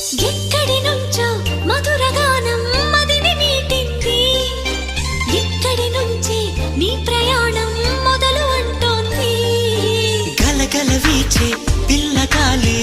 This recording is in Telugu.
ఎక్కడి నుంచో మధురగానం మదిని మీటింది, ఇక్కడి నుంచి నీ ప్రయాణం మొదలు అంటోంది. గలగల వీచే పిల్లగాలి